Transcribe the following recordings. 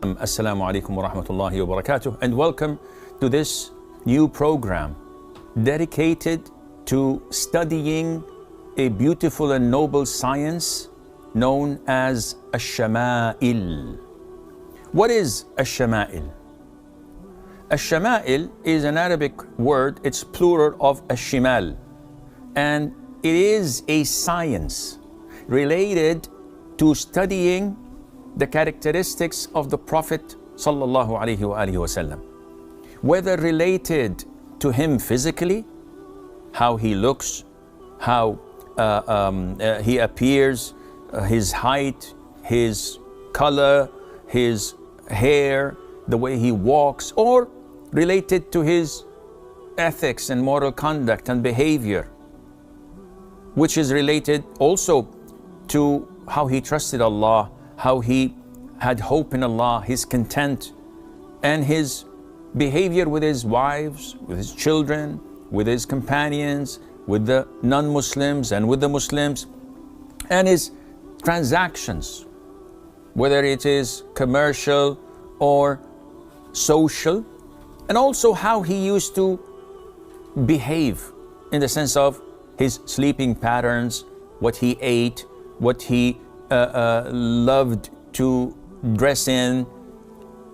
Assalamu alaikum wa rahmatullahi wa barakatuh, and welcome to this new program dedicated to studying a beautiful and noble science known as Al-Shma'iel. What is Al-Shma'iel? Al-Shma'iel is an Arabic word, it's plural of Al-Shimal, and it is a science related to studying the characteristics of the Prophet sallallahu alaihi wasallam, whether related to him physically, how he looks, how he appears, his height, his color, his hair, the way he walks, or related to his ethics and moral conduct and behavior, which is related also to how he trusted Allah, how he had hope in Allah, his content, and his behavior with his wives, with his children, with his companions, with the non-Muslims and with the Muslims, and his transactions, whether it is commercial or social, and also how he used to behave in the sense of his sleeping patterns, what he ate, what he loved to dress in,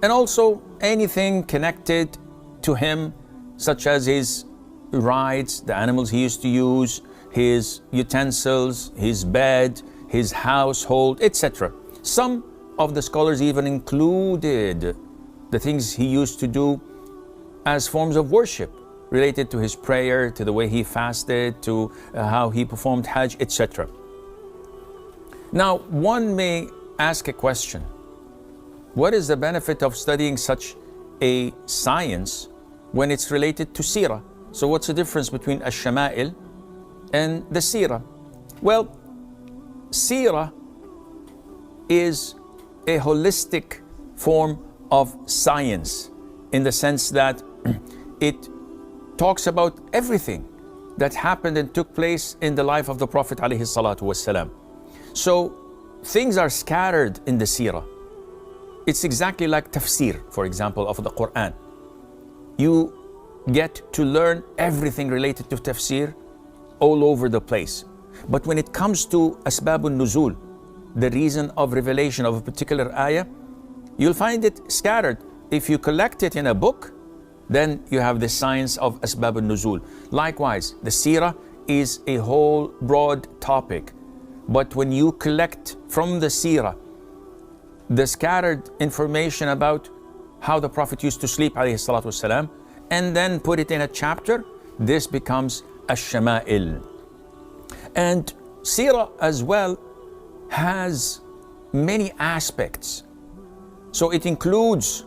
and also anything connected to him, such as his rides, the animals he used to use, his utensils, his bed, his household, etc. Some of the scholars even included the things he used to do as forms of worship related to his prayer, to the way he fasted, to how he performed Hajj, etc. Now, one may ask a question: what is the benefit of studying such a science when it's related to Seerah? So what's the difference between Al-Shma'iel and the Seerah? Well, Seerah is a holistic form of science in the sense that it talks about everything that happened and took place in the life of the Prophet alayhi salatu wasalam. So things are scattered in the Seerah. It's exactly like tafsir, for example, of the Quran. You get to learn everything related to tafsir all over the place. But when it comes to asbabun nuzul, the reason of revelation of a particular ayah, you'll find it scattered. If you collect it in a book, then you have the science of asbabun nuzul. Likewise, the Seerah is a whole broad topic. But when you collect from the Seerah the scattered information about how the Prophet used to sleep alayhi salatu wasalam, and then put it in a chapter, this becomes Al-Shma'iel. And Seerah as well has many aspects. So it includes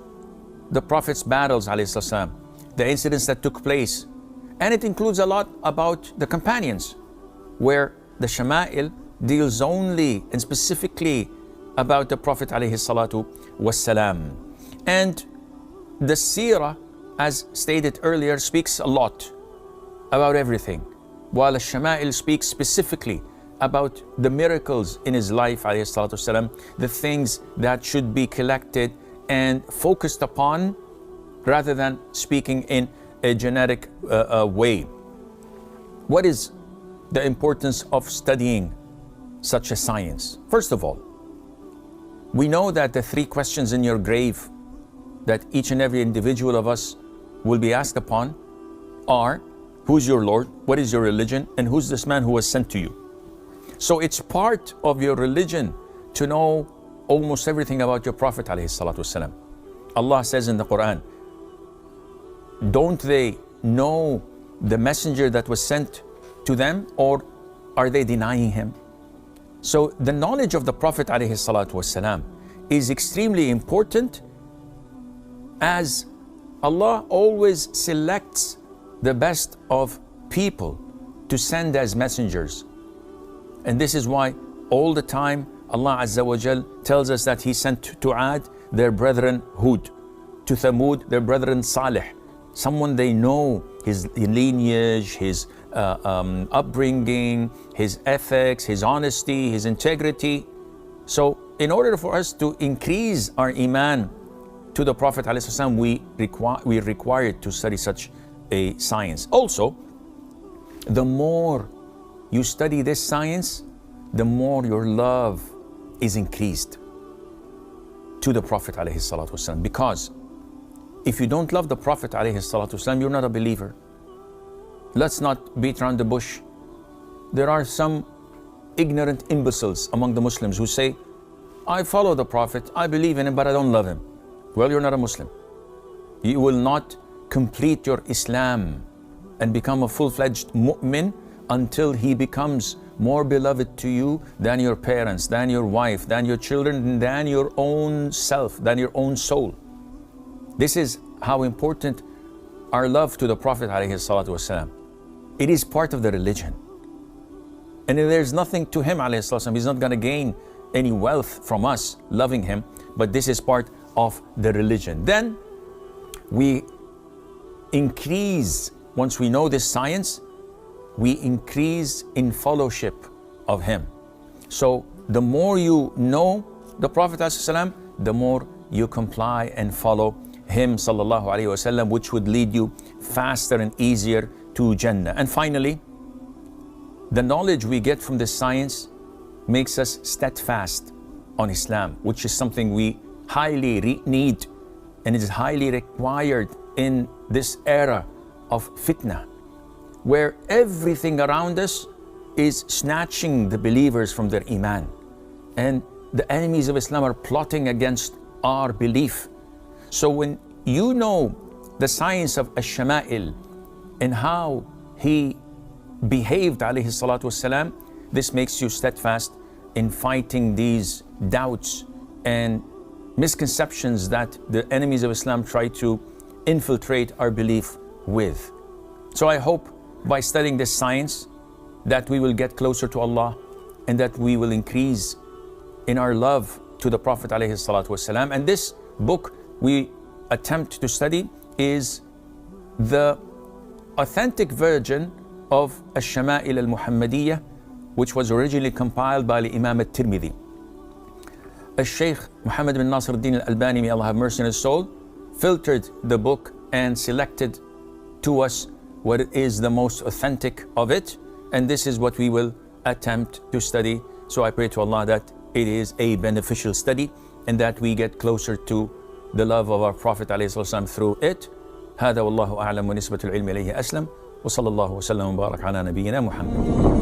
the Prophet's battles alayhi salam, the incidents that took place, and it includes a lot about the companions, where the Shama'il deals only and specifically about the Prophet alayhi salatu wassalam. And the Seerah, as stated earlier, speaks a lot about everything, while the Shama'il speaks specifically about the miracles in his life alayhi salatu wassalam, the things that should be collected and focused upon rather than speaking in a generic way. What is the importance of studying such a science? First of all, we know that the three questions in your grave that each and every individual of us will be asked upon are: who's your Lord, what is your religion, and who's this man who was sent to you? So it's part of your religion to know almost everything about your Prophet alayhi salatu wasalam. Allah says in the Quran, don't they know the messenger that was sent to them, or are they denying him? So the knowledge of the Prophet ﷺ is extremely important, as Allah always selects the best of people to send as messengers. And this is why all the time Allah Azza wa Jal tells us that He sent to Ad their brethren Hud, to Thamud their brethren Salih, someone they know, his lineage, his upbringing, his ethics, his honesty, his integrity. So in order for us to increase our iman to the Prophet ﷺ, we are required to study such a science. Also, the more you study this science, the more your love is increased to the Prophet ﷺ. Because if you don't love the Prophet ﷺ, you're not a believer. Let's not beat around the bush. There are some ignorant imbeciles among the Muslims who say, I follow the Prophet, I believe in him, but I don't love him. Well, you're not a Muslim. You will not complete your Islam and become a full-fledged mu'min until he becomes more beloved to you than your parents, than your wife, than your children, than your own self, than your own soul. This is how important our love to the Prophet ﷺ. It is part of the religion. And there's nothing to him ﷺ. He's not going to gain any wealth from us loving him, but this is part of the religion. Then we increase, once we know this science, we increase in fellowship of him. So the more you know the Prophet ﷺ, the more you comply and follow him sallallahu alaihi wasallam, which would lead you faster and easier to Jannah. And finally, the knowledge we get from this science makes us steadfast on Islam, which is something we highly need and is highly required in this era of fitna, where everything around us is snatching the believers from their iman, and the enemies of Islam are plotting against our belief. So when you know the science of Al-Shma'iel and how he behaved alayhi salatu wasalam, this makes you steadfast in fighting these doubts and misconceptions that the enemies of Islam try to infiltrate our belief with. So I hope by studying this science that we will get closer to Allah and that we will increase in our love to the Prophet alayhi salatu wasalam. And this book we attempt to study is the authentic version of Al-Shma'iel Al-Muhmmdiyah, which was originally compiled by Imam Al-Tirmidhi. Al-Shaykh Muhammad bin Nasr al-Din al-Albani, may Allah have mercy on his soul, filtered the book and selected to us what is the most authentic of it, and this is what we will attempt to study. So I pray to Allah that it is a beneficial study and that we get closer to the love of our Prophet ﷺ through it. هذا والله أعلم ونسبة العلم إليه أسلم وصلى الله وسلم وبارك على نبينا محمد.